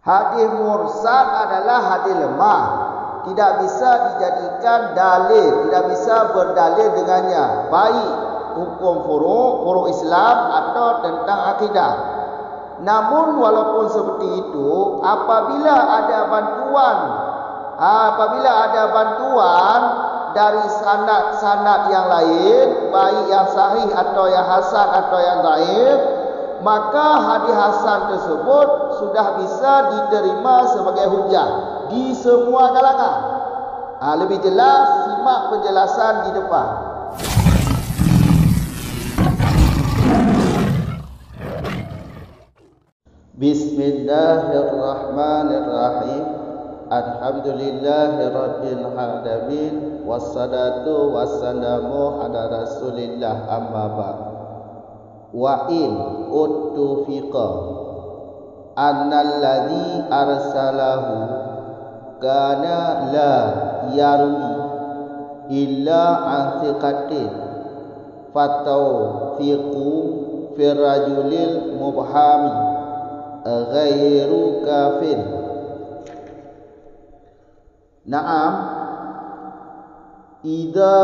Hadis mursal adalah hadis lemah, tidak bisa dijadikan dalil, tidak bisa berdalil dengannya, baik hukum furu' Islam atau tentang akidah. Namun walaupun seperti itu, apabila ada bantuan dari sanad-sanad yang lain, baik yang sahih atau yang hasan atau yang dhaif, maka hadis hasan tersebut sudah bisa diterima sebagai hujah di semua kalangan. Lebih jelas, simak penjelasan di depan. Bismillahirrahmanirrahim. Alhamdulillahirabbil alamin, wassalatu wassalamu ala Rasulillah, amma ba'd. Wa in uttufiqa annal ladzi arsalahu kana la yarwi illa an thiqatin fatawfiqu fi rajulil mubhami ghairu kafir. Naam, idza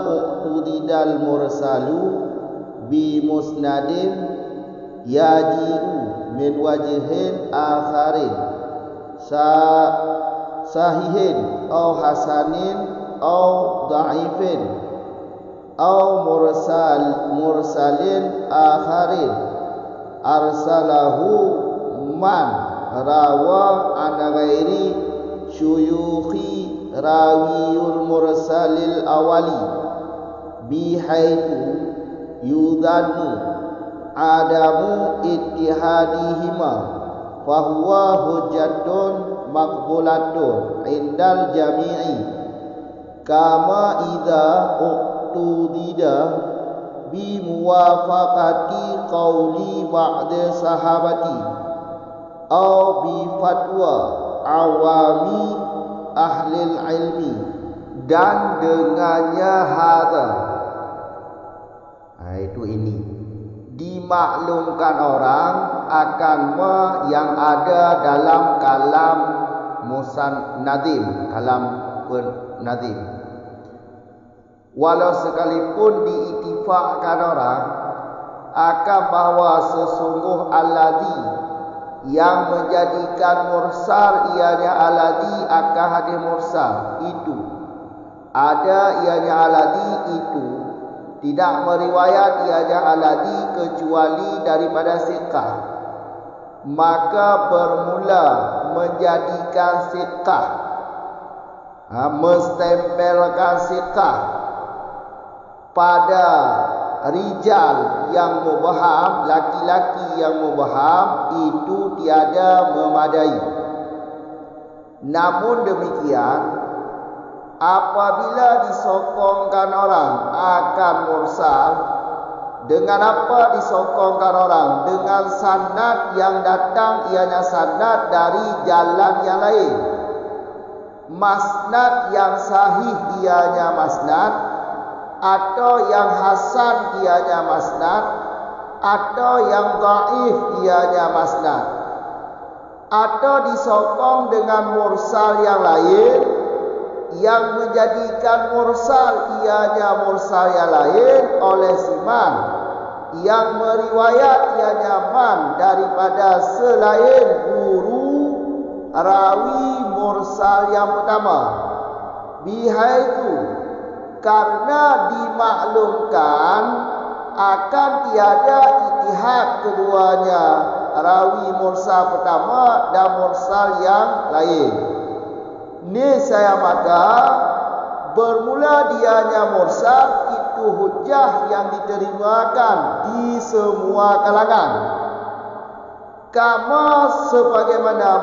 uqtudidal mursalu bi musnadin yaji'u min wajhin akharin sahihin aw hasanin aw dha'ifin aw mursalin akharin arsalahu man rawa ana ghairi syuyukhi rawiyul mursalil awali bihaitsu yudhannu adamu ittihadihima fahuwa hujjatun maqbulatun indal jami'i kama idza uqtudida bi muwafaqati qawli ba'd sahabati au bi fatwa awami ahlil ilmi, dan dengannya hadza, itu ini dimaklumkan orang akan yang ada dalam kalam nadim, kalam nadim. Walau sekalipun diittifaqkan orang akan bahwa sesungguh alladzi yang menjadikan mursal ianya alladzi akan hadis mursal itu ada ianya alladzi itu tidak meriwayat ianya alladzi kecuali daripada siqah, maka bermula menjadikan siqah, menstempelkan siqah pada rijal yang mubham, laki-laki yang mubham, itu tiada memadai. Namun demikian, apabila disokongkan orang akan mursal, dengan apa disokongkan orang? Dengan sanad yang datang ianya sanad dari jalan yang lain, masnad yang sahih ianya masnad, atau yang hasan ianya masnad, atau yang dhaif ianya masnad, atau disokong dengan mursal yang lain yang menjadikan mursal ianya mursal yang lain oleh siman yang meriwayat ianya man daripada selain guru rawi mursal yang pertama, bihaitu, karena dimaklumkan akan tiada ittihad keduanya, rawi mursal pertama dan mursal yang lain. Niscaya maka bermula dianya mursal itu hujjah yang diterimakan di semua kalangan. Kama sebagaimana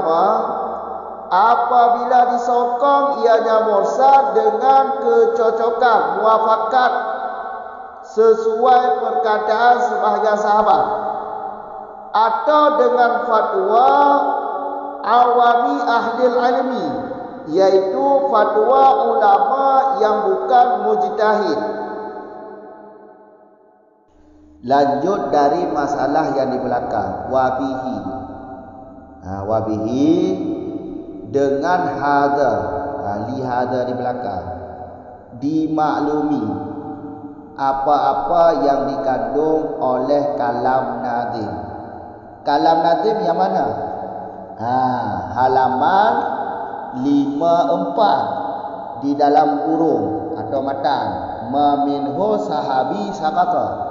apabila disokong ianya mursal dengan kecocokan, muafakat sesuai perkataan sebahagian sahabat, atau dengan fatwa awami ahlil ilmi, yaitu fatwa ulama yang bukan mujtahid. Lanjut dari masalah yang di belakang. Wabihi. Wabihi dengan hadha. Li hadha di belakang. Dimaklumi apa-apa yang dikandung oleh kalam nazim. Kalam nazim yang mana? Halaman 54 di dalam kurung atau matan. Ma minhu sahabi sakata.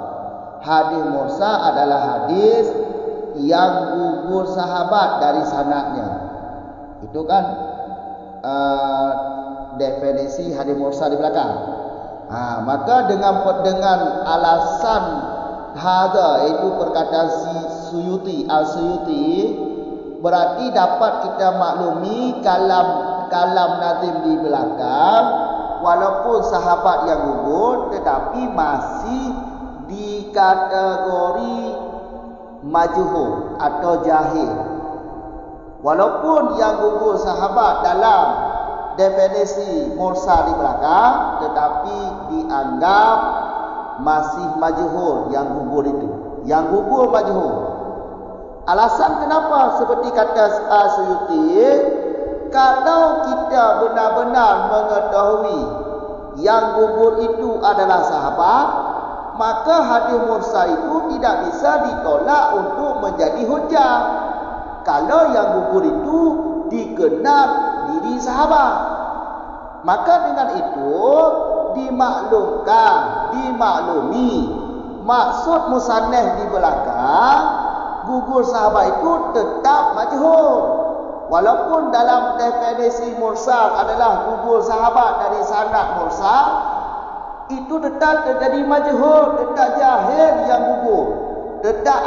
Hadis mursal adalah hadis yang gugur sahabat dari sanadnya. Itu kan definisi hadis mursal di belakang. Maka dengan alasan hadza, iaitu perkataan Suyuti, Al-Suyuti, berarti dapat kita maklumi kalam nazim di belakang walaupun sahabat yang gugur tetapi masih di kategori majhul atau jahil. Walaupun yang gugur sahabat dalam definisi mursal di belakang tetapi dianggap masih majhul yang gugur itu. Yang gugur majhul. Alasan kenapa seperti kata Suyuti, kalau kita benar-benar mengetahui yang gugur itu adalah sahabat, maka hadis mursal itu tidak bisa ditolak untuk menjadi hujah. Kalau yang gugur itu dikenal diri sahabat, maka dengan itu dimaklumi maksud musannaf di belakang gugur sahabat itu tetap majhul. Walaupun dalam definisi mursal adalah gugur sahabat dari sanad mursal, itu tetap terjadi majhul, tetap jahil yang gugur, tetap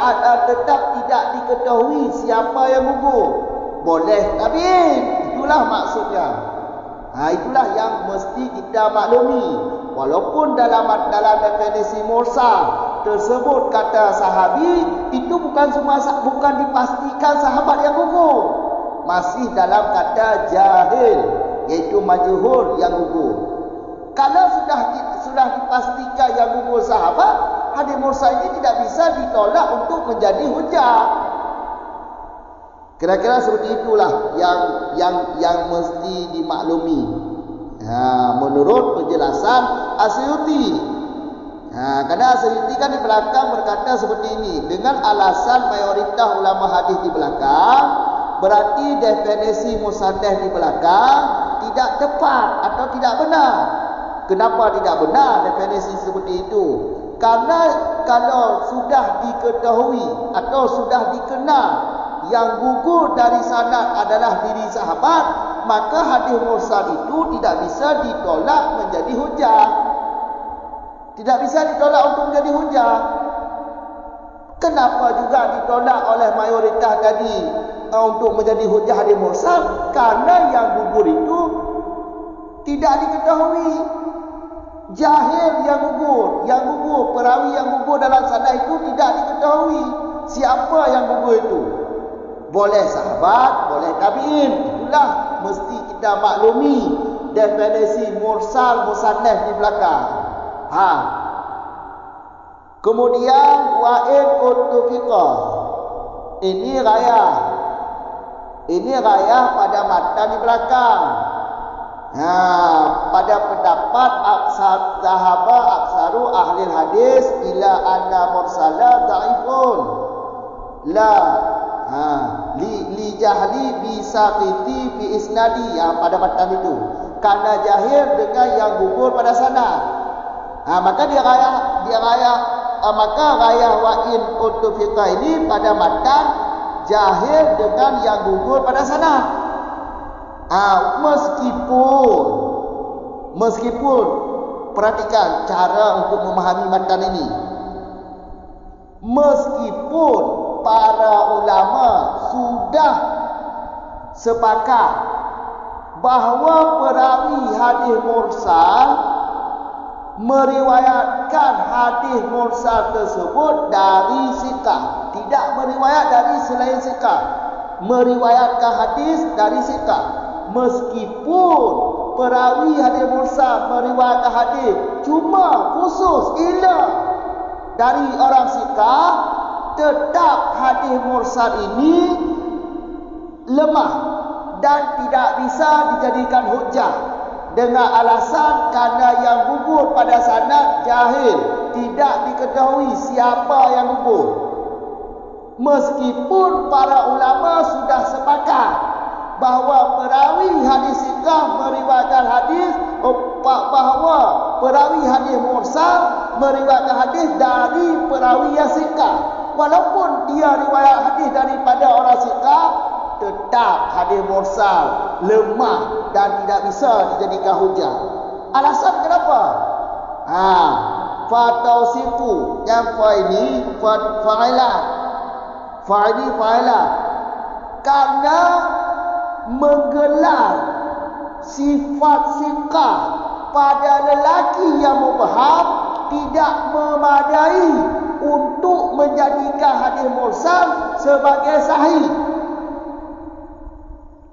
tidak diketahui siapa yang gugur. Boleh tabiin, itulah maksudnya. Itulah yang mesti kita maklumi. Walaupun dalam definisi mursal tersebut kata sahabi, itu bukan dipastikan sahabat yang gugur. Masih dalam kata jahil, iaitu majhul yang gugur. Kalau sudah dipastikan yang gugur sahabat, hadis mursal ini tidak bisa ditolak untuk menjadi hujah. Kira-kira seperti itulah yang mesti dimaklumi. Menurut penjelasan Asyuti. Karena Asyuti kan di belakang berkata seperti ini, dengan alasan mayoritas ulama hadis di belakang, berarti definisi musannaf di belakang tidak tepat atau tidak benar. Kenapa tidak benar definisi seperti itu? Karena kalau sudah diketahui atau sudah dikenal yang gugur dari sanad adalah diri sahabat, maka hadis mursal itu tidak bisa ditolak menjadi hujah. Tidak bisa ditolak untuk menjadi hujah. Kenapa juga ditolak oleh mayoritas tadi untuk menjadi hujah hadis mursal? Karena yang gugur itu tidak diketahui. Jahil yang gugur, perawi yang gugur dalam sanad itu tidak diketahui siapa yang gugur itu. Boleh sahabat, boleh tabi'in. Itulah mesti kita maklumi definisi mursal musannaf di belakang. Kemudian wa'in utufiqah. Ini rayah pada matan di belakang. Pada pendapat aksaru ahli hadis ila anna mursala dhaifun. Li jahli bisaqiti fi isnadi, pada matan itu karena jahil dengan yang gugur pada sanad. Maka rayah wa'in utufiqah ini pada matan jahil dengan yang gugur pada sanad. Meskipun perhatikan cara untuk memahami matan ini. Meskipun para ulama sudah sepakat bahawa perawi hadis mursal meriwayatkan hadis mursal tersebut dari siqah, tidak meriwayat dari selain siqah, meriwayatkan hadis dari siqah. Meskipun perawi hadis mursal meriwayatkan hadis cuma khusus ila dari orang sikah, tetap hadis mursal ini lemah dan tidak bisa dijadikan hujah dengan alasan karena yang gugur pada sanad jahil, tidak diketahui siapa yang gugur. Meskipun para ulama sudah sepakat bahawa perawi hadis sikah meriwayatkan hadis, bahawa perawi hadis mursal meriwayatkan hadis dari perawi yang sikah. Walaupun dia riwayat hadis daripada orang sikah, tetap hadis mursal lemah dan tidak bisa dijadikan hujah. Alasan kenapa? Fatausifu yang fa'ili fa'ilah karena menggelar sifat sikah pada lelaki yang mubham tidak memadai untuk menjadikan hadis mursal sebagai sahih.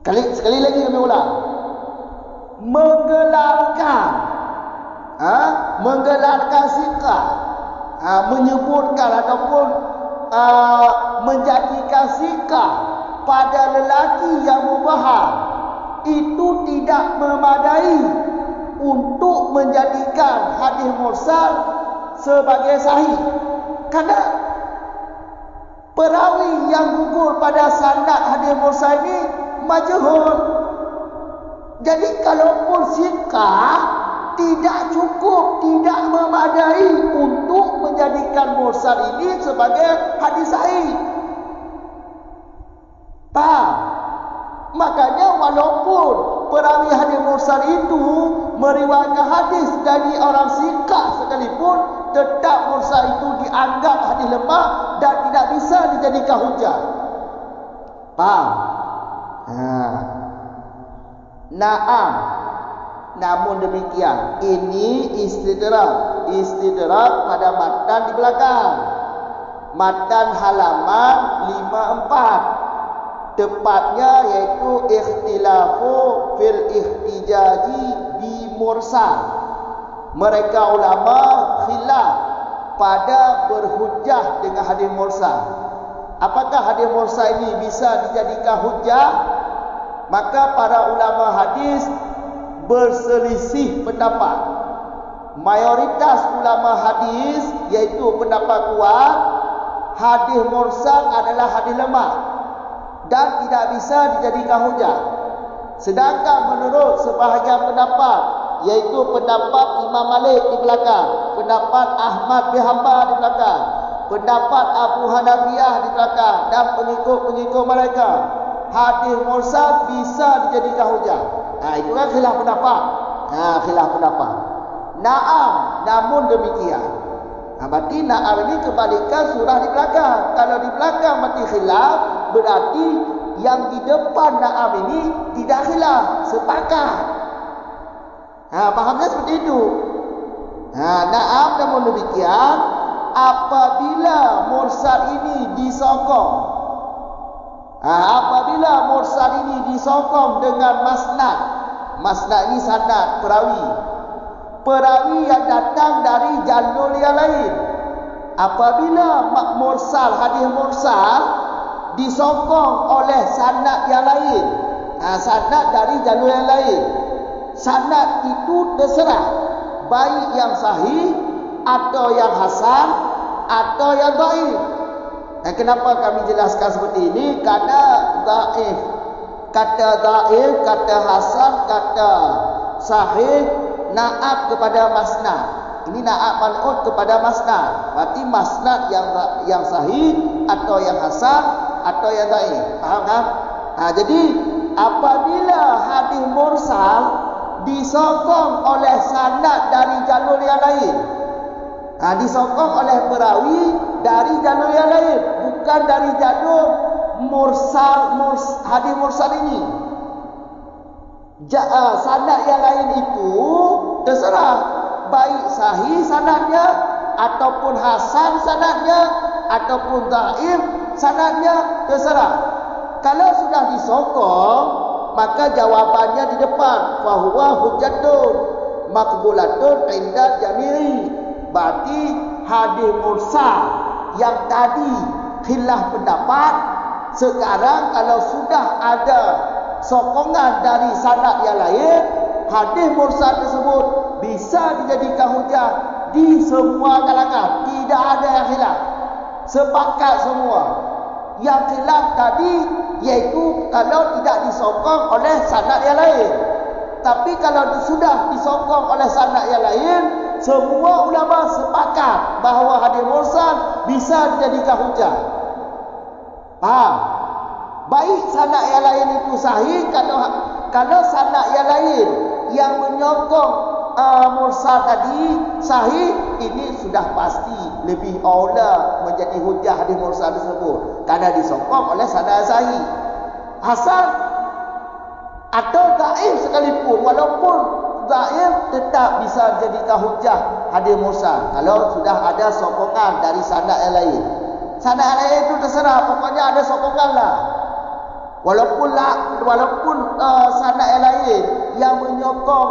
Sekali lagi kami ulang. Menggelarkan sikah, menyebutkan ataupun menjadikan sikah pada lelaki yang mubham itu tidak memadai untuk menjadikan hadis mursal sebagai sahih. Karena perawi yang gugur pada sanad hadis mursal ini majhul. Jadi kalaupun sikah tidak cukup, tidak memadai untuk menjadikan mursal ini sebagai hadis sahih. Faham? Makanya walaupun perawi hadis mursal itu meriwayatkan hadis dari orang sikah sekalipun, tetap mursal itu dianggap hadis lemah dan tidak bisa dijadikan hujah. Faham? Naam. Namun demikian, ini istidrak pada matan di belakang. Matan halaman 54. Tepatnya yaitu ikhtilafu fil ihtijaji bi mursal. Mereka ulama khilaf pada berhujjah dengan hadis mursal. Apakah hadis mursal ini bisa dijadikan hujjah? Maka para ulama hadis berselisih pendapat. Mayoritas ulama hadis yaitu pendapat kuat, hadis mursal adalah hadis lemah dan tidak bisa dijadikan hujah. Sedangkan menurut sebahagian pendapat, yaitu pendapat Imam Malik di belakang, pendapat Ahmad bin Hanbal di belakang, pendapat Abu Hanafiyah di belakang dan pengikut-pengikut mereka, hadis mursal bisa dijadikan hujah. Itu kan khilaf pendapat. Khilaf pendapat. Naam, namun demikian. Berarti na'am ini kebalikan surah di belakang. Kalau di belakang mati khilaf, berarti yang di depan na'am ini tidak khilaf, sepakat. Fahamnya seperti itu. Na'am namun demikian, apabila mursal ini disokong, apabila mursal ini disokong dengan masnad. Masnad ini sanad perawi yang datang dari jalur yang lain. Apabila hadis mursal disokong oleh sanad yang lain, sanad dari jalur yang lain, sanad itu terserah baik yang sahih atau yang hasan atau yang dhaif. Kenapa kami jelaskan seperti ini? Karena dhaif, kata dhaif, kata hasan, kata sahih na'at kepada masnad. Ini na'at man'ut kepada masnad. Berarti masnad yang sahih atau yang hasan atau yang dhaif. Faham kan? Jadi apabila hadis mursal disokong oleh sanad dari jalur yang lain, disokong oleh perawi dari jalur yang lain, bukan dari jalur hadis mursal ini. Sanad yang lain itu terserah baik sahih sanadnya ataupun hasan sanadnya ataupun dhaif sanadnya, terserah. Kalau sudah disokong, maka jawabannya di depan, fahuwa hujjatun maqbulatun inda jami'i. Berarti hadis mursal yang tadi khilaf pendapat, sekarang kalau sudah ada sokongan dari sanad yang lain, hadis mursal tersebut bisa dijadikan hujah di semua kalangan. Tidak ada yang khilaf, sepakat semua. Yang khilaf tadi iaitu kalau tidak disokong oleh sanad yang lain. Tapi kalau sudah disokong oleh sanad yang lain, semua ulama sepakat bahawa hadis mursal bisa dijadikan hujah. Faham? Baik sanad yang lain itu sahih, kalau sanad yang lain yang menyokong mursal tadi sahih, ini sudah pasti lebih aula menjadi hujah hadis mursal tersebut karena disokong oleh sanad sahih. Hasan atau dhaif sekalipun, walaupun dhaif tetap bisa dijadikan hujah hadis mursal kalau sudah ada sokongan dari sanad yang lain. Sanad yang lain itu terserah, pokoknya ada sokongan lah. Walaupun sanad yang lain yang menyokong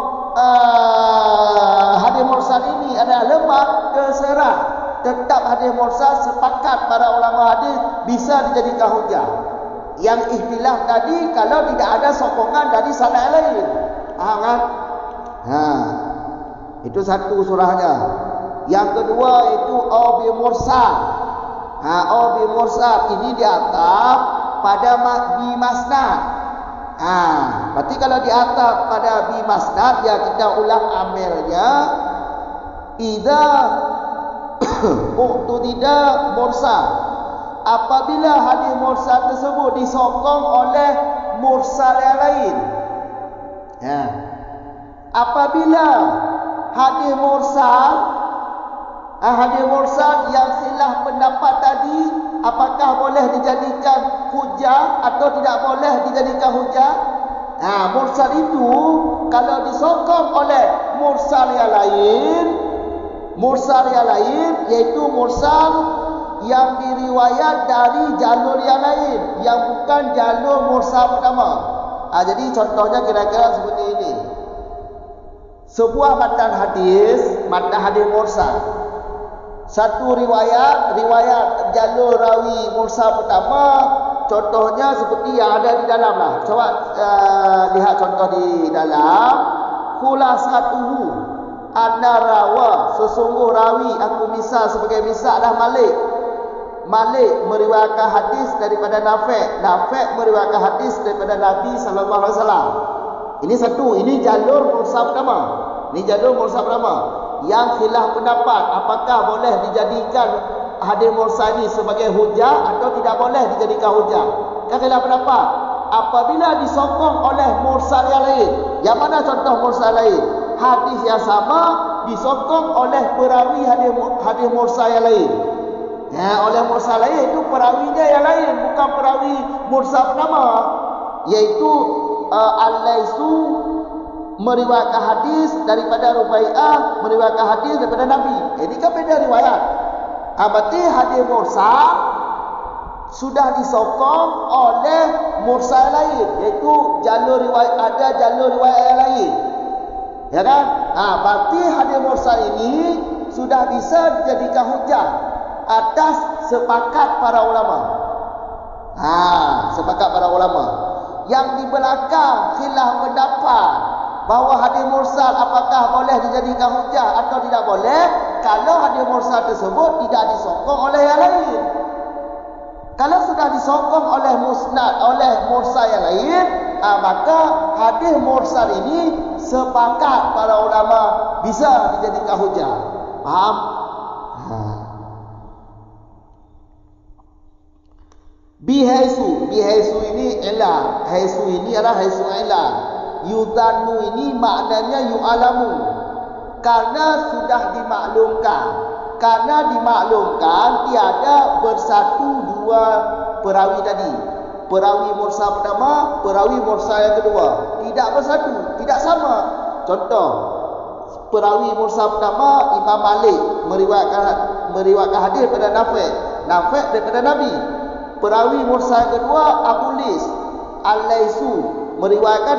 hadis mursal ini adalah lemah, terserah. Tetap hadis mursal sepakat para ulama hadis bisa dijadikan hujah. Yang ikhtilaf tadi kalau tidak ada sokongan dari sanad yang lain. Kan? Itu satu surahnya. Yang kedua itu bi mursal. Bi mursal ini diatap pada bi masnad. Berarti kalau diatap pada bi masnad, ya kita ulang amalnya. Idza uqtudida mursal, apabila hadis mursal tersebut disokong oleh mursal yang lain. Apabila hadis mursal yang khilaf pendapat tadi, apakah boleh dijadikan hujah atau tidak boleh dijadikan hujah? Mursal itu kalau disokong oleh mursal yang lain, yaitu mursal yang diriwayat dari jalur yang lain, yang bukan jalur mursal pertama. Jadi contohnya kira-kira seperti ini. Sebuah matan hadis mursal. Satu riwayat jalur rawi mursal pertama, contohnya seperti yang ada di dalam lah. Coba lihat contoh di dalam. Khulasatuhu anna rawa, sesungguh rawi, aku misal sebagai misal dah Malik meriwayatkan hadis daripada Nafi' meriwayatkan hadis daripada Nabi sallallahu alaihi wasallam. Ini satu, ini jalur mursal pertama. Yang khilaf pendapat apakah boleh dijadikan hadis mursal ini sebagai hujah atau tidak boleh dijadikan hujah. Kan khilaf pendapat. Apabila disokong oleh mursal yang lain. Yang mana contoh mursal lain? Hadis yang sama disokong oleh perawi hadis mursal yang lain. Oleh mursal lain itu perawinya yang lain, bukan perawi mursal pertama, yaitu Al-Laisu meriwayatkan hadis daripada Rubai'ah meriwayatkan hadis daripada Nabi. Ini kan beda riwayat. Berarti hadis mursal sudah disokong oleh mursal lain, yaitu jalur riwayat yang lain. Ya kan? Berarti hadis mursal ini sudah bisa dijadikan hujah atas sepakat para ulama. Sepakat para ulama. Yang di belakang khilaf pendapat bahawa hadis mursal apakah boleh dijadikan hujah atau tidak boleh kalau hadis mursal tersebut tidak disokong oleh yang lain. Kalau sudah disokong oleh mursal yang lain, maka hadis mursal ini sepakat para ulama bisa dijadikan hujah. Faham? Bihaisu ini ilah. Haisu ini adalah haisu ilah. Yudhanu ini maknanya yu'alamu, karena sudah dimaklumkan. Karena dimaklumkan tiada bersatu dua perawi tadi. Perawi mursal pertama, perawi mursal yang kedua. Tidak bersatu, tidak sama. Contoh, perawi mursal pertama Imam Malik meriwayatkan hadis daripada Nafi' daripada Nabi. Perawi mursal yang kedua Abu Lis Al-Laisu meriwayatkan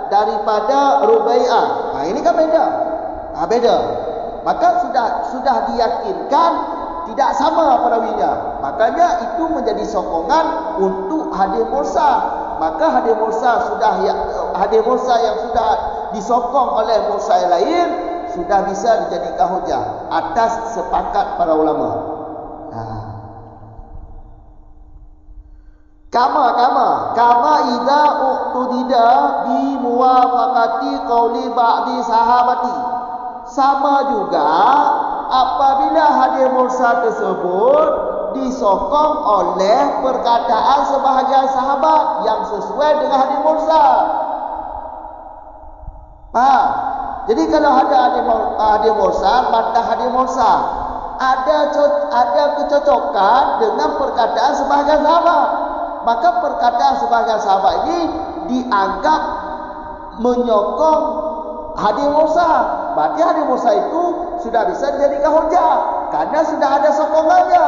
daripada Rubai'ah. Ini kan beda. Beda. maka sudah diyakinkan tidak sama perawinya. Makanya itu menjadi sokongan untuk hadis mursal. Maka hadis mursal yang sudah disokong oleh mursal yang lain sudah bisa dijadikan hujah atas sepakat para ulama. Kama idza uqtudida bi muwafaqati qauli ba'di sahabati. Sama juga apabila hadis mursal tersebut disokong oleh perkataan sebahagian sahabat yang sesuai dengan hadis mursal. Jadi kalau ada hadis mursal, mata hadis mursal ada kecocokan dengan perkataan sebahagian sahabat, maka perkataan sebahagian sahabat ini dianggap menyokong hadis mursal. Berarti hadis mursal itu sudah bisa dijadikan hujah karena sudah ada sokongannya.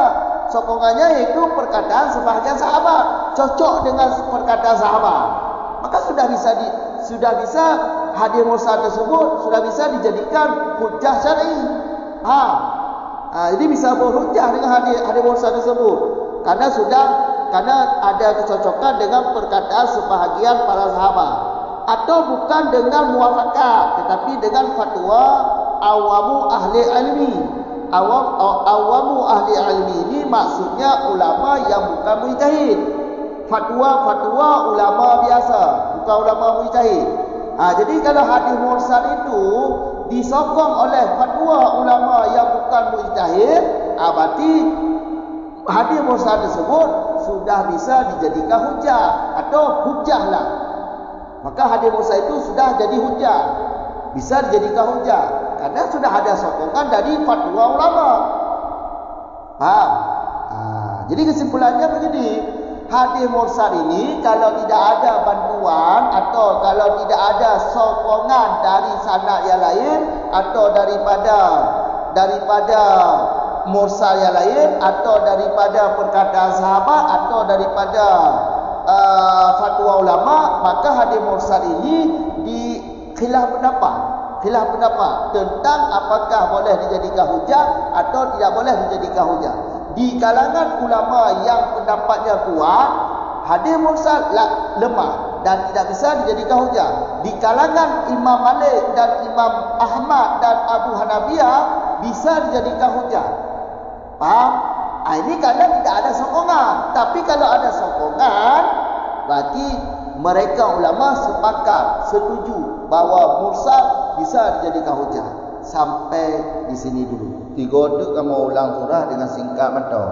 Sokongannya yaitu perkataan sebahagian sahabat, cocok dengan perkataan sahabat. Maka sudah bisa hadis mursal tersebut sudah bisa dijadikan hujah syar'i. Jadi bisa berhujah dengan hadis mursal tersebut karena ada kecocokan dengan perkataan sebahagian para sahabat, atau bukan dengan muwafaqat tetapi dengan fatwa awamu ahli ilmi. Awamu ahli ilmi ini maksudnya ulama yang bukan mujtahid. Fatwa ulama biasa, bukan ulama mujtahid. Jadi kalau hadis mursal itu disokong oleh fatwa ulama yang bukan mujtahid, berarti hadis mursal tersebut sudah bisa dijadikan hujah atau hujahlah. Maka hadis mursal itu sudah jadi hujah, bisa dijadikan hujah karena sudah ada sokongan dari fatwa ulama. Jadi kesimpulannya begini, hadis mursal ini kalau tidak ada bantuan atau kalau tidak ada sokongan dari sanad yang lain atau daripada mursal yang lain atau daripada perkataan sahabat atau daripada fatwa ulama, maka hadis mursal ini di khilaf pendapat tentang apakah boleh dijadikan hujah atau tidak boleh dijadikan hujah. Di kalangan ulama yang pendapatnya kuat, hadis mursal lemah dan tidak bisa dijadikan hujah. Di kalangan Imam Malik dan Imam Ahmad dan Abu Hanifah bisa dijadikan hujah. Faham? Ini karena tidak ada sokongan. Tapi kalau ada sokongan, berarti mereka ulama setuju bahawa mursal bisa dijadikan hujah. Sampai di sini dulu. 3 duk kamu ulang surah dengan singkat mata.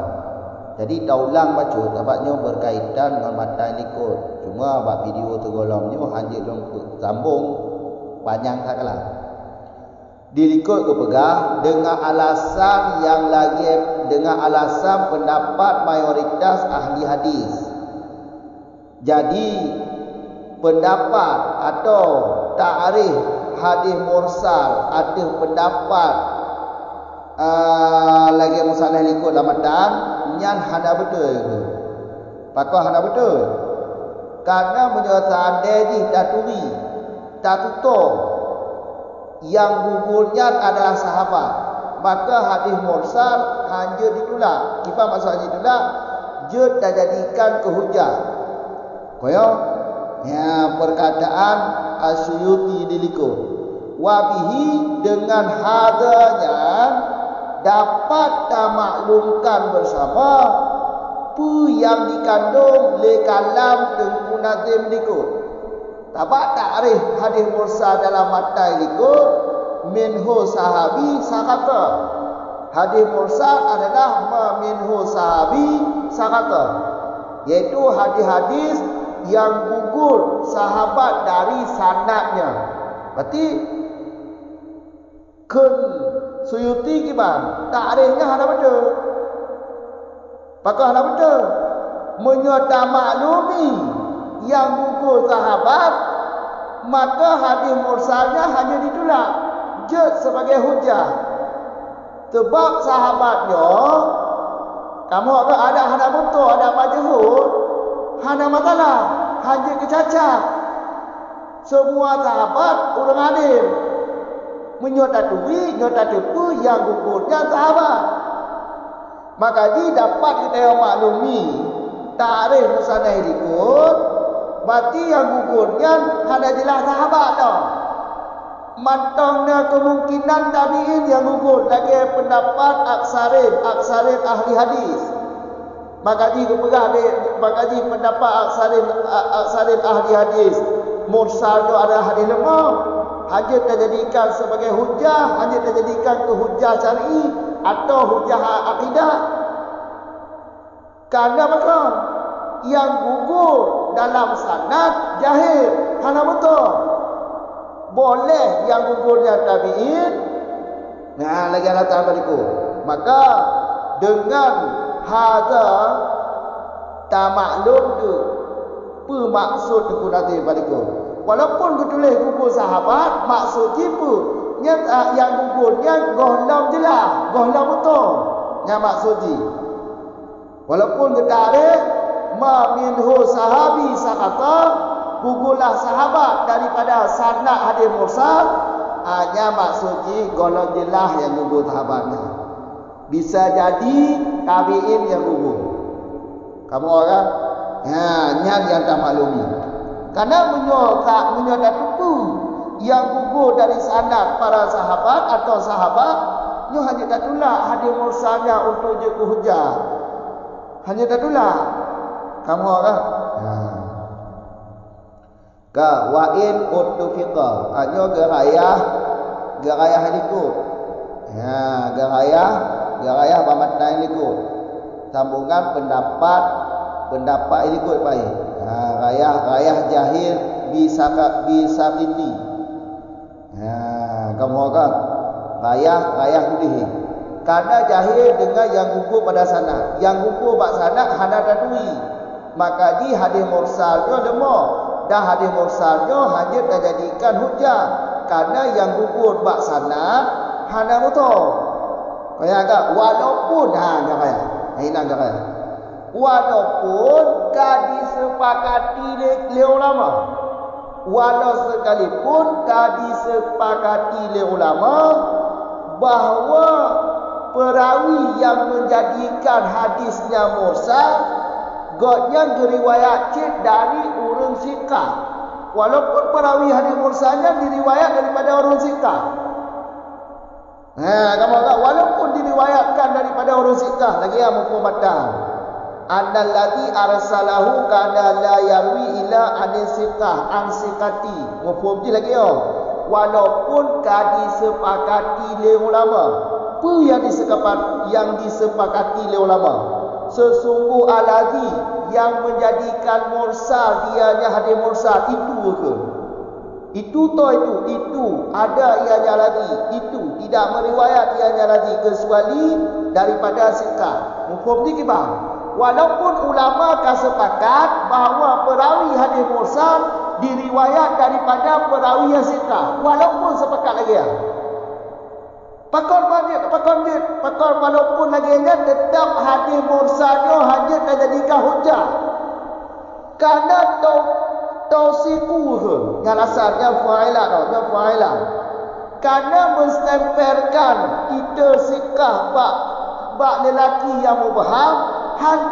Jadi dah ulang baca, tampaknya berkaitan dengan mata yang ikut. Cuma buat video tergolongnya hanya sambung panjang taklah. Diikut ke pegah dengan alasan pendapat mayoritas ahli hadis. Jadi pendapat atau takrif hadis mursal ada pendapat lagi musanah ikut lamatan nyan hana betul ke pakah hana betul karena menyatakan di taturi tatuto yang gugurnya adalah sahabat, maka hadis mursal hanya ditolak. Kita maksudnya ditolak je tak jadikan ke hujah. Koyo ya perkataan Asyuyuti dilikut wabihi dengan hadanya dapat tamaklumkan bersama pu yang dikandung le kalam Tengku Nazim dilikut. Tapak takrif hadis mursal dalam mata dilikut minhu sahabi sakata. Hadis mursal adalah minhu sahabi sakata, yaitu hadis-hadis yang gugur sahabat dari sanadnya. Berarti kun Suyuti gimana? Takrifnya ada betul. Pakah ada betul. Menyata maklumi yang gugur sahabat, maka hadis mursalnya hanya ditolak je sebagai hujah. Sebab sahabatnya kamu ada hana betul, ada majhul, hana masalah, hanya kecacat. Semua sahabat orang adil. Menyotatui, nyotatepu yang gugurnya sahabat. Maka di dapat kita maklumi tarikh musanah ikut, berarti yang gugurnya hanya jelas sahabat dah. Mantangnya kemungkinan tabi'in yang gugur lagi pendapat aksarin ahli hadis. Maka di pendapat aksarin ahli hadis mursalnya adalah hadis lemah, hanya terjadikan sebagai hujah, hanya terjadikan ke hujah syar'i atau hujah akidah. Karena maka yang gugur dalam sanad jahil, hana betul. Boleh yang gugurnya tabi'in. Nah, lagi Allah Ta'ala berikut. Maka dengan hadza tamaklum tu pemaksud tu nanti berikut. Walaupun ketulis gugur sahabat, maksud tipu yang gugurnya gohlam jelas, gohlam betul. Yang maksud ti. Walaupun ketarikh ma minhu sahabi sakata, gugurlah sahabat daripada sanad hadis mursal, hanya maksudnya golongan jelah yang gugur sahabatnya. Bisa jadi tabi'in yang gugur. Kamu orang nyat yang tak maklumi. Karena menyodat itu yang gugur dari sanad para sahabat atau sahabat, nyo hanya tatulah hadis mursalnya untuk je ke hujah. Hanya tatulah. Kamu orang ka wa in utfiqa anyo gerayah likut gerayah pamatna likut sambungan pendapat likut baik rayah jahil bisa kiti kamu kan rayah hudih karena jahil dengan yang gugur pada sana, yang gugur bak sana hana tadui, maka di hadis mursalnya lemah. Dan hadis mursalnya hanya terjadikan hujah karena yang gugur bak sanad hana betul. Kaya agak walaupun walaupun disepakati oleh ulama, walau sekalipun disepakati oleh ulama bahawa perawi yang menjadikan hadisnya mursal godnya diriwayat dari orang sikah, walaupun perawi hadis mursalnya diriwayat daripada orang sikah. Walaupun diriwayatkan daripada orang sikah, lagi yang mufhumatan annalladzi arsalahu kana la yarwi ila anisqah ansikati, mufhum je lagi walaupun disepakati oleh ulama. Apa yang disepakati oleh ulama? Sesungguh aladhi yang menjadikan mursal dianya hadis mursal itu ke? Itu ada ianya lagi, itu tidak meriwayat ianya lagi kecuali daripada sikah. Mufhum ni kibah. Walaupun ulama akan sepakat bahawa perawi hadis mursal diriwayat daripada perawi yang sikah, walaupun sepakat lagi pakar walaupun lagi tetap hadis mursalnya hanya terjadikan hujah karena tausiquhu yang asalnya fa'ilah karena menstemperkan kita sikah bak lelaki yang mubham han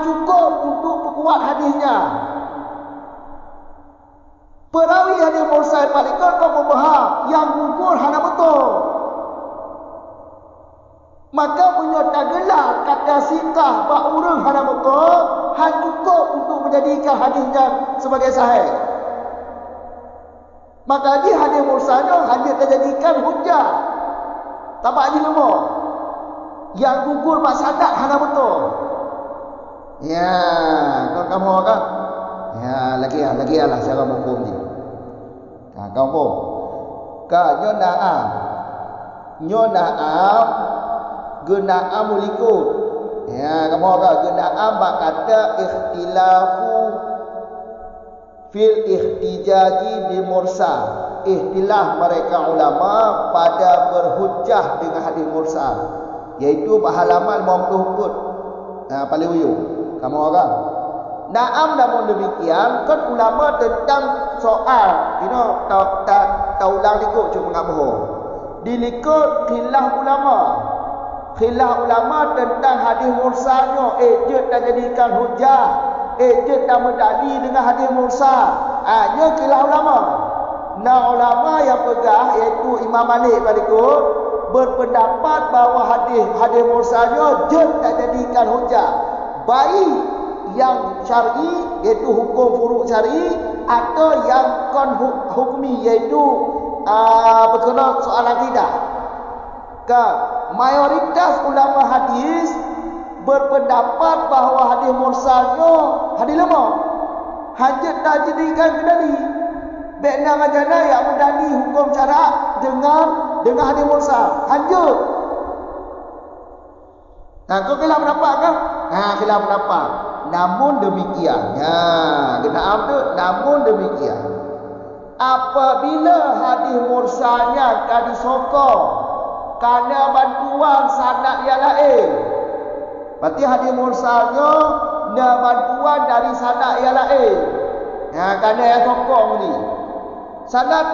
cukup untuk perkuat hadisnya. Perawi hadis mursal paling kau mubham yang gugur hana betul. Maka menyatakanlah kata sikah bak urang hana betul han cukup untuk menjadikan hadisnya sebagai sahih. Maka di hadis mursalnya hanya terjadikan hujah. Tapak je lemah. Yang gugur bak sanad hana betul. Ya, kamu kan? Ya, lagi lah cara mufhum ni. Kamu ka nyonaam genaam likut. Ya, kamu kan genaam bak kata ikhtilafu fil ihtijaji bi mursal. Ikhtilaf mereka ulama pada berhujjah dengan hadis mursal, iaitu halaman 50 paling uyuh. Kamu orang Naam, namun demikian kan ulama tentang soal tak ulang likut cuma ngaboh. Dilikut khilaf ulama tentang hadis mursalnya je tak jadikan hujah, je tak mendali dengan hadis mursal. Nya khilaf ulama. Nah, ulama yang pegang iaitu Imam Malik berikut berpendapat bahawa hadis mursalnya je tak jadikan hujah, baik yang syar'i iaitu hukum furu' syar'i atau yang hukmi iaitu berkenaan soal akidah. Mayoritas ulama hadis berpendapat bahawa hadis mursalnya hadis lemah, hanya tak jadikan kendali. Baiklah ngajana yang mendali hukum syarak dengan hadis mursal hanya. Nah, kau khilaf pendapat kan? Khilaf pendapat. Namun demikian, namun demikian, apabila hadis mursalnya akan disokong kerana bantuan sanad yang lain, berarti hadis mursalnya ada bantuan dari sanad yang lain. Kerana yang sokong ni sanad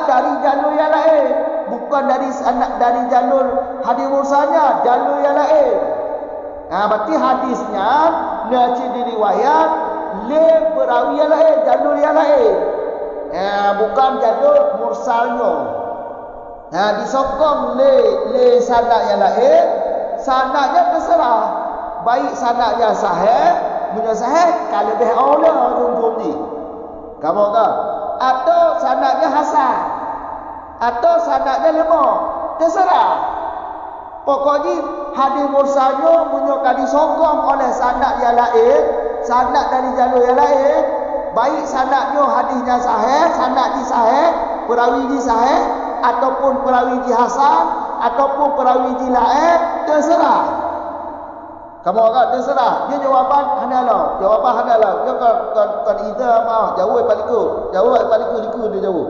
dari jalur yang lain, bukan dari sanad dari jalur hadis mursalnya, jalur yang lain. Berarti hadisnya naci diriwayat le perawi yang lain, jalur yang lain. Bukan jalur mursalnya. Disokong le sanad yang lain, sanadnya terserah. Baik sanadnya sahih, punya sahih kalau lebih aula hukum ni. Kamu tak? Atau sanadnya hasan, atau sanadnya lemah, terserah. Pokoknya hadis mursalnya punya disokong oleh sanad yang lain, sanad dari jalur yang lain, baik sanadnya hadisnya sahih, sanad di sahih, perawi di sahih, ataupun perawi di hasan, ataupun perawi di lain, terserah. Kamu agak terserah. Dia jawapan hanalah. Jawapan hanalah. Dia kan idza ma jawab paliku. Jawab paliku dia jawab.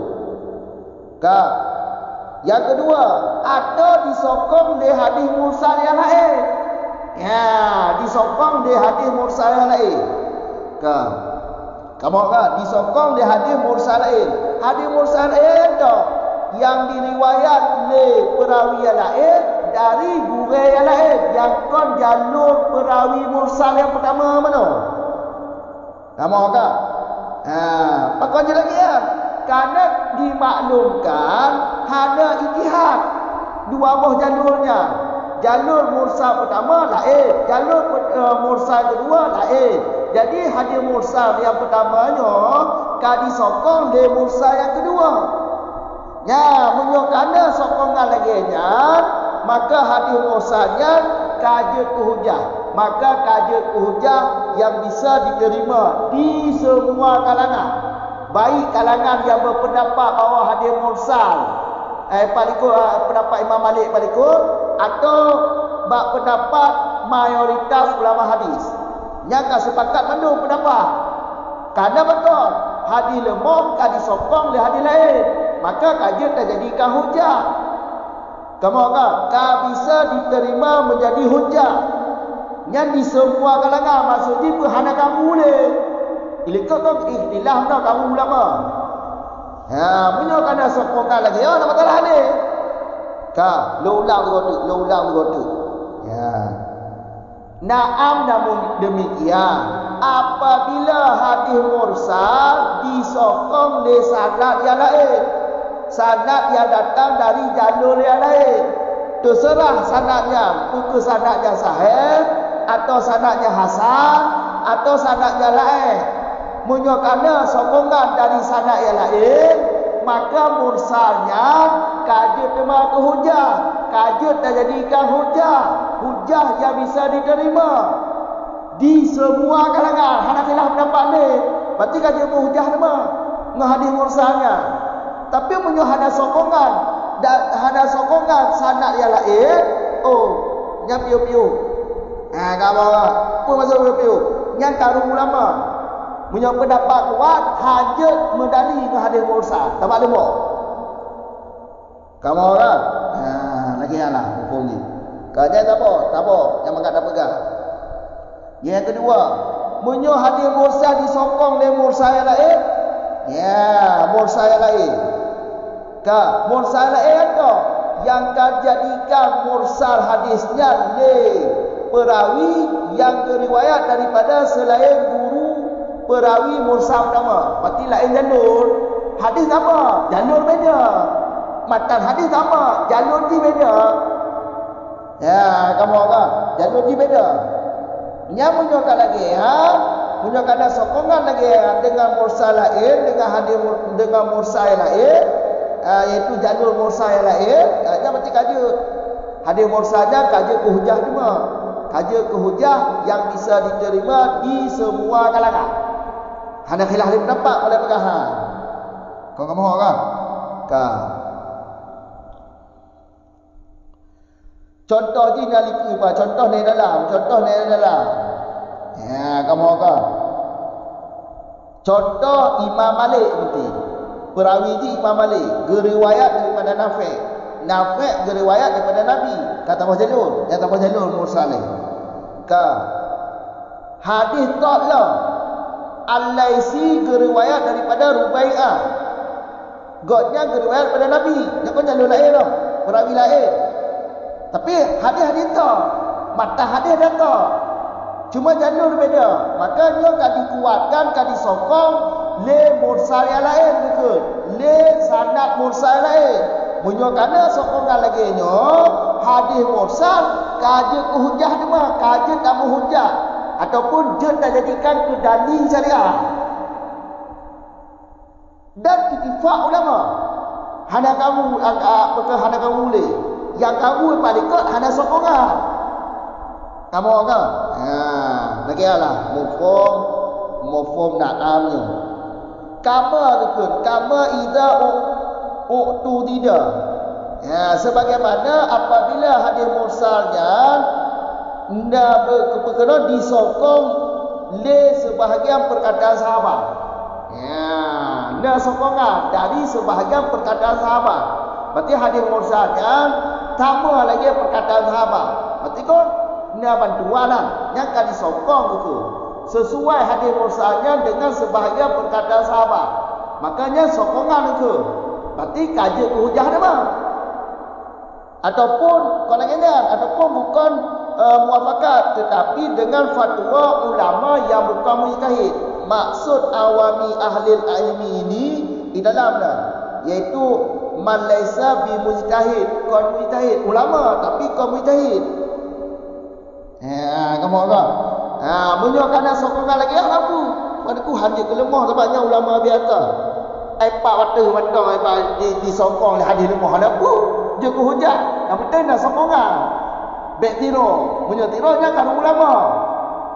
Yang kedua, atau disokong di hadis mursal yang lain. Disokong di hadis mursal yang lain. Kamu agak disokong di hadis mursal lain. Hadis mursal lain tu yang diriwayat oleh perawi yang lain dari gurau yang lain, yang kon jalur perawi mursal yang pertama mana? Kamu agak pakon je lagi ya. Kerana dimaklumkan ada ijtihad dua buah jalurnya. Jalur mursal pertama lain, jalur mursal kedua lain. Jadi hadis mursal yang pertamanya kan disokong di mursal yang kedua. Menyokana sokongan lagi maka hadis mursalnya kaji hujah. Maka kaji hujah yang bisa diterima di semua kalangan. Baik kalangan yang berpendapat bahawa hadis mursal pendapat Imam Malik palikut, atau pendapat mayoritas ulama hadis. Yang akan sepakat mana pendapat? Kerana betul hadis lemah kan disokong oleh hadis lain, maka kaji tak jadikan hujah. Kamu kan bisa diterima menjadi hujah. Yang di semua kalangan, maksudnya hanya kamu boleh. Ilikut tu ikhtilaf dah kamu ulama. Punya kena sokongan lagi. Nak masalah ni. Lo ulang tu. Naam, namun demikian, apabila hadis mursal disokong oleh sanad yang lain, sanad yang datang dari jalur yang lain, terserah sanadnya, bukan sanadnya sahih atau sanadnya hasan atau sanadnya lain. Menyokana sokongan dari sanad yang lain, maka mursalnya kaji terima ke hujah, kaji tak jadikan hujah yang bisa diterima di semua kalangan. Hana khilaf pendapat ni, berarti kaji hujah nama ngahadis mursalnya. Tapi punya hana sokongan sanad yang lain, yang piu-piu. Kamu apa maksud piu-piu? Yang taruh ulama punya pendapat kuat hanya mendali dengan hadis mursal. Tak maklum. Kamu orang? Lagi halah hukum ni. Kerja tak apa. Yang makan tak pegang. Yang kedua, Munyo hadis mursal disokong le mursal yang lain. Ya, mursal yang lain. Ka, mursal lain tu yang kan jadikan mursal hadisnya le perawi yang keriwayat daripada selain guru perawi mursal pertama. Berarti lain jalur. Hadis sama, jalur beda. Matan hadis sama, jalur di beda. Ya, kamu kan? Jalur di beda. Nya munyokan lagi munyokan ada sokongan lagi dengan mursal lain, dengan hadis dengan mursal lain, iaitu jalur mursal lain. Nya mesti kaji hadis mursalnya kaji ke hujah cuma. Kaji ke hujah yang bisa diterima di semua kalangan. Hanya khilaf pendapat oleh pegahan. Kau kamu kan? Kan. Contoh je naliki apa? Contoh ni dalam. Ya, kamu kan? Contoh Imam Malik nanti. Perawi di Imam Malik, geriwayat daripada Nafi'. Nafi' geriwayat daripada Nabi. Kata Abu Jalul, yang Abu Jalul mursal. Ka. Hadis taklah Al-Laisi geriwayat daripada Rubai'ah. Godnya geriwayat daripada Nabi. Yang kau jalur lain lah. Perawi lain. Tapi hadis-hadis tak. Mata hadis dah tak. Cuma jalur beda. Makanya kan dikuatkan, kan disokong le mursal yang lain betul. Le sanad mursal lain. Menyokana sokongan lagi nyo hadis mursal kaji ke hujah cuma, kaji kamu hujah ataupun dia dah jadikan ke dalil syariah. Dan ittifaq ulama. Hana kamu apakah hana kamu boleh. Yang kamu paling kot hana sokongan. Kamu kan? Lagi lah mufhum na'amnya. Kama rukun, kama idza tu tidak. Ya, sebagaimana apabila hadis mursalnya ndak berkena disokong le sebahagian perkataan sahabat. Ya, ndak sokongan dari sebahagian perkataan sahabat. Berarti hadis mursalnya sama lagi perkataan sahabat. Berarti kau nak bantuanlah yang akan disokong itu sesuai hadis mursalnya dengan sebahagian perkataan sahabat. Makanya sokongan itu. Berarti kaji ke hujah dia bang. Ataupun kalau kenyan ataupun bukan muafakat tetapi dengan fatwa ulama yang bukan mujtahid. Maksud awami ahli ilmi ini di dalamnya iaitu man laisa bi mujtahid, bukan mujtahid ulama tapi bukan mujtahid. Kamu apa? Menyokan sokongan lagi apa? Padaku hanya kelemah sebabnya ulama biasa. Pak waktu mandang disokong oleh hadis lemah ada apa? Dia ke hujah. Yang penting dah sokongan. Baik tiro. Menyo tironya kan ulama.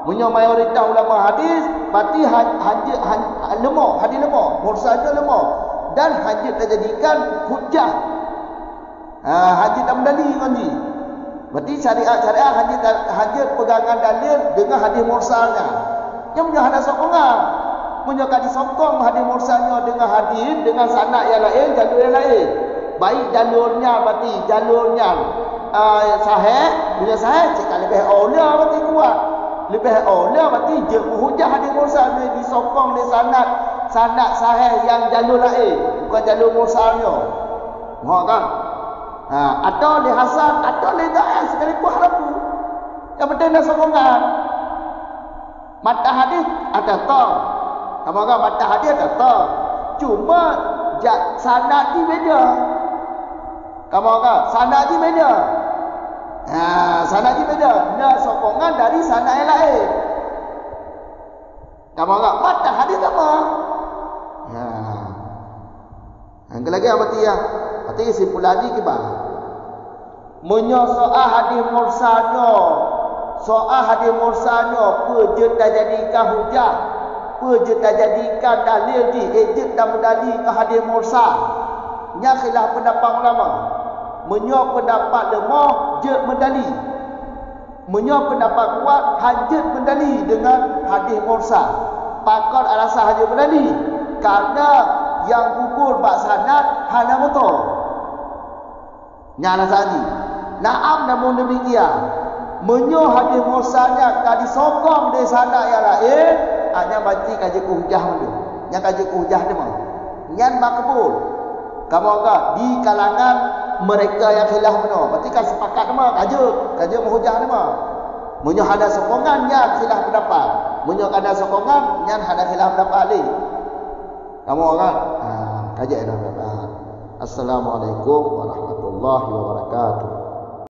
Menyo mayoritas ulama hadis berarti lemah, hadis lemah, mursalnya lemah dan hadis terjadikan hujah. Hadis tak mendali kan ni. Berarti syariat hadis pegangan dalil dengan hadis mursalnya. Yang punya hadis sokongan. Menyokong disokong hadis mursalnya dengan hadis dengan sanad yang lain, jalur yang lain. Baik jalurnya berarti jalurnya sahih, punya sahih cakap lebih aula berarti kuat. Lebih aula berarti je hujah hadis mursalnya disokong oleh sanad sahih yang jalur lain, bukan jalur mursalnya. Mohon kan? Atau li hasan atau li dhaif sekalipun harapu. Yang penting dah sokongan. Mata hadis ada tak. Kamu kan mata hadis ada tak. Cuma sanad ni beda. Kamu kan sanad ni beda. Sanad ni beda. Nah sokongan dari sanad yang lain. Kamu kan mata hadis sama. Yang lagi apa dia? Berarti kesimpulan ni ke bang? Soal hadis mursalnya. Soal hadis mursalnya dia tak jadikan hujah. Dia tak jadikan dalil di ejek dan berdalil ke hadis mursal. Nya khilaf pendapat ulama. Pendapat lemah je mendali. Pendapat kuat hajat mendali dengan hadis mursal. Pakar alasan hajat mendali karena yang gugur bak sanad hana motor. Nya alasan ni. Naam namun demikian. menyo hadis mursalnya kadi sokong di sana yang lain, hanya baca kaji hujah dia. Yang kaji hujah dia mah. Nyan makbul. Kamu enggak di kalangan mereka yang khilaf benar. Berarti kan sepakat mah kaji menghujah dia mah. Menyo ada sokongan yang khilaf pendapat. Menyo ada sokongan yang ada khilaf pendapat ali. Kamu enggak? Kaji ada pendapat. Assalamualaikum warahmatullahi wabarakatuh.